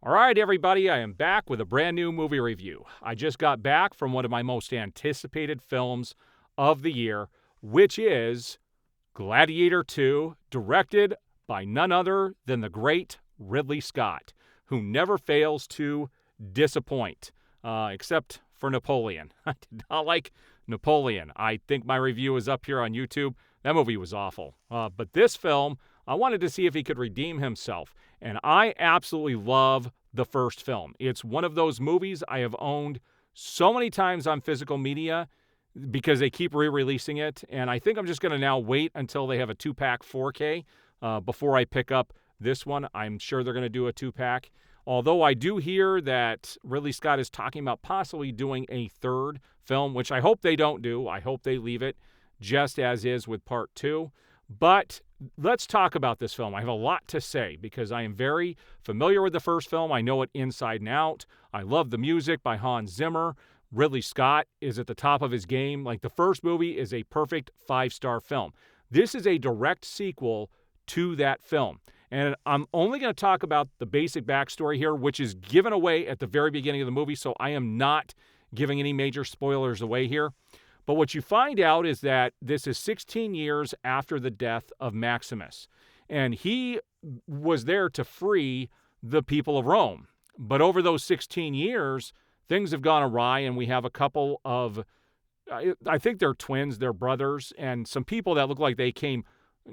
All right, everybody, I am back with a brand new movie review. I just got back from one of my most anticipated films of the year, which is Gladiator 2, directed by none other than the great Ridley Scott, who never fails to disappoint, except for Napoleon. I did not like Napoleon. I think my review is up here on YouTube. That movie was awful. But this film, I wanted to see if he could redeem himself. And I absolutely love the first film. It's one of those movies I have owned so many times on physical media because they keep re-releasing it. And I think I'm just going to now wait until they have a 2-pack 4K before I pick up this one. I'm sure they're going to do a 2-pack. Although I do hear that Ridley Scott is talking about possibly doing a third film, which I hope they don't do. I hope they leave it just as is with part 2. But let's talk about this film. I have a lot to say because I am very familiar with the first film. I know it inside and out. I love the music by Hans Zimmer. Ridley Scott is at the top of his game. Like, the first movie is a perfect 5-star film. This is a direct sequel to that film. And I'm only going to talk about the basic backstory here, which is given away at the very beginning of the movie, so I am not giving any major spoilers away here. But what you find out is that this is 16 years after the death of Maximus, and he was there to free the people of Rome. But over those 16 years, things have gone awry, and we have a couple of, I think they're twins, they're brothers, and some people that look like they came.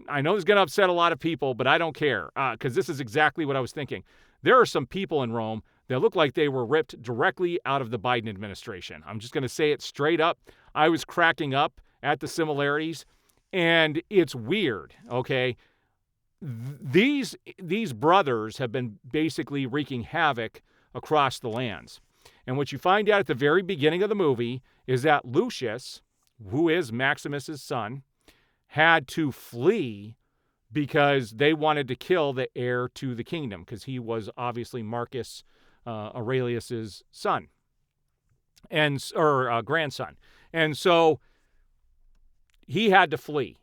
I know this is going to upset a lot of people, but I don't care, because this is exactly what I was thinking. There are some people in Rome that look like they were ripped directly out of the Biden administration. I'm just going to say it straight up. I was cracking up at the similarities, and it's weird, okay? These brothers have been basically wreaking havoc across the lands. And what you find out at the very beginning of the movie is that Lucius, who is Maximus's son, had to flee because they wanted to kill the heir to the kingdom, because he was obviously Marcus Aurelius's son or grandson. And so he had to flee.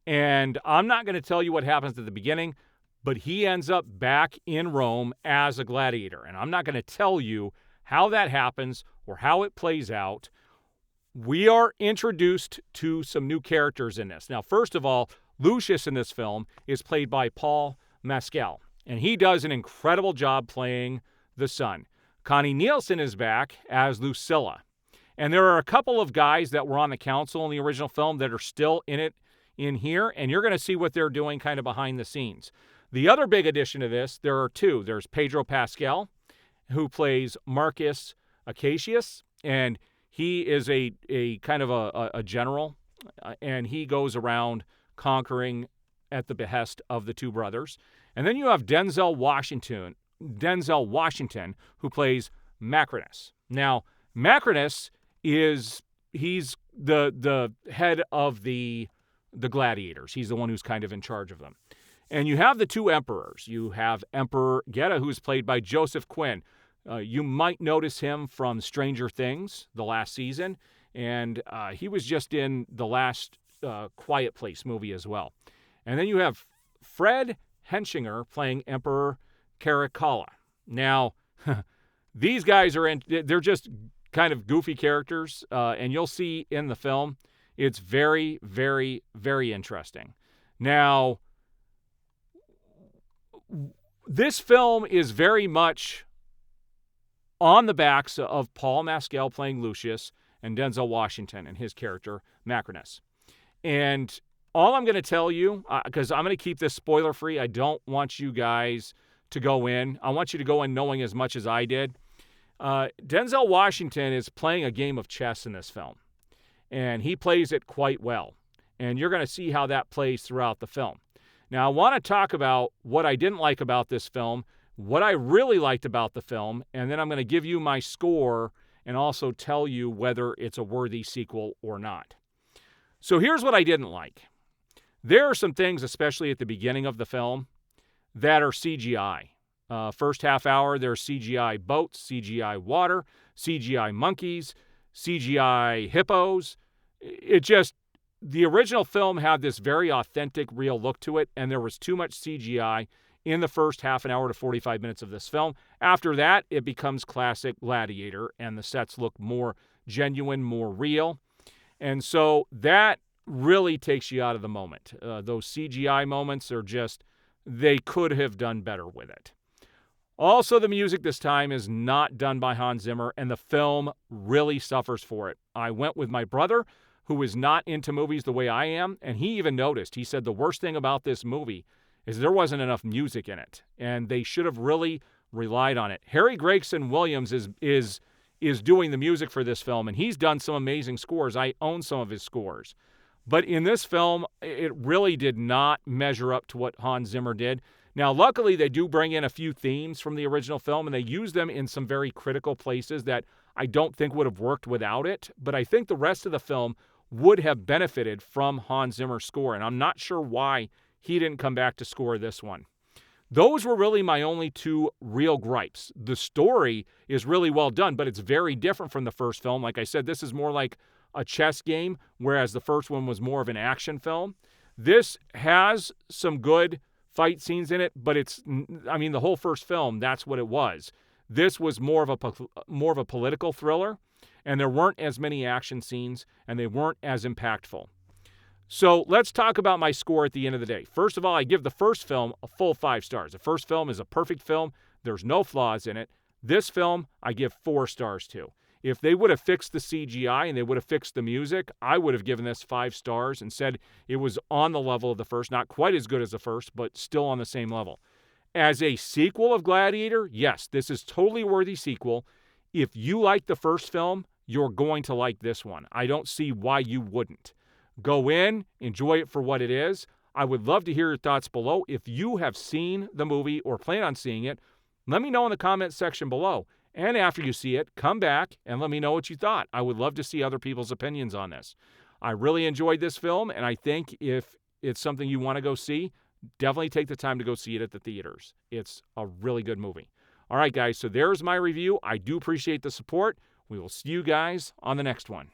And I'm not going to tell you what happens at the beginning, but he ends up back in Rome as a gladiator. And I'm not going to tell you how that happens or how it plays out. We are introduced to some new characters in this. Now, first of all, Lucius in this film is played by Paul Mescal, and he does an incredible job playing the son. Connie Nielsen is back as Lucilla. And there are a couple of guys that were on the council in the original film that are still in it in here, and you're going to see what they're doing kind of behind the scenes. The other big addition to this, there are two. There's Pedro Pascal, who plays Marcus Acacius, and he is a kind of a general, and he goes around conquering at the behest of the two brothers. And then you have Denzel Washington, who plays Macrinus. Now, Macrinus he's the head of the gladiators. He's the one who's kind of in charge of them. And you have the two emperors. You have Emperor Geta, who's played by Joseph Quinn. You might notice him from Stranger Things, the last season, and he was just in the last Quiet Place movie as well. And then you have Fred Henshinger playing Emperor Caracalla. Now, these guys they're just kind of goofy characters, and you'll see in the film, it's very, very, very interesting. Now, this film is very much on the backs of Paul Mescal playing Lucius and Denzel Washington and his character, Macrinus. And all I'm going to tell you, because I'm going to keep this spoiler-free, I don't want you guys to go in. I want you to go in knowing as much as I did. Denzel Washington is playing a game of chess in this film, and he plays it quite well. And you're going to see how that plays throughout the film. Now, I want to talk about what I didn't like about this film, what I really liked about the film, and then I'm going to give you my score and also tell you whether it's a worthy sequel or not. So here's what I didn't like. There are some things, especially at the beginning of the film, that are CGI. First half hour, there's CGI boats, CGI water, CGI monkeys, CGI hippos. The original film had this very authentic, real look to it, and there was too much CGI in the first half an hour to 45 minutes of this film. After that, it becomes classic Gladiator, and the sets look more genuine, more real. And so that really takes you out of the moment. Those CGI moments are just, they could have done better with it. Also, the music this time is not done by Hans Zimmer, and the film really suffers for it. I went with my brother, who is not into movies the way I am, and he even noticed. He said the worst thing about this movie is there wasn't enough music in it, and they should have really relied on it. Harry Gregson Williams is doing the music for this film, and he's done some amazing scores. I own some of his scores. But in this film, it really did not measure up to what Hans Zimmer did. Now, luckily, they do bring in a few themes from the original film, and they use them in some very critical places that I don't think would have worked without it. But I think the rest of the film would have benefited from Hans Zimmer's score, and I'm not sure why he didn't come back to score this one. Those were really my only two real gripes. The story is really well done, but it's very different from the first film. Like I said, this is more like a chess game, whereas the first one was more of an action film. This has some good fight scenes in it, but the whole first film, that's what it was. This was more of a political thriller, and there weren't as many action scenes, and they weren't as impactful. So let's talk about my score at the end of the day. First of all, I give the first film a full 5 stars. The first film is a perfect film. There's no flaws in it. This film, I give 4 stars to. If they would have fixed the CGI and they would have fixed the music, I would have given this 5 stars and said it was on the level of the first. Not quite as good as the first, but still on the same level. As a sequel of Gladiator, yes, this is totally a worthy sequel. If you like the first film, you're going to like this one. I don't see why you wouldn't. Go in, enjoy it for what it is. I would love to hear your thoughts below. If you have seen the movie or plan on seeing it, let me know in the comment section below. And after you see it, come back and let me know what you thought. I would love to see other people's opinions on this. I really enjoyed this film, and I think if it's something you want to go see, definitely take the time to go see it at the theaters. It's a really good movie. All right, guys, so there's my review. I do appreciate the support. We will see you guys on the next one.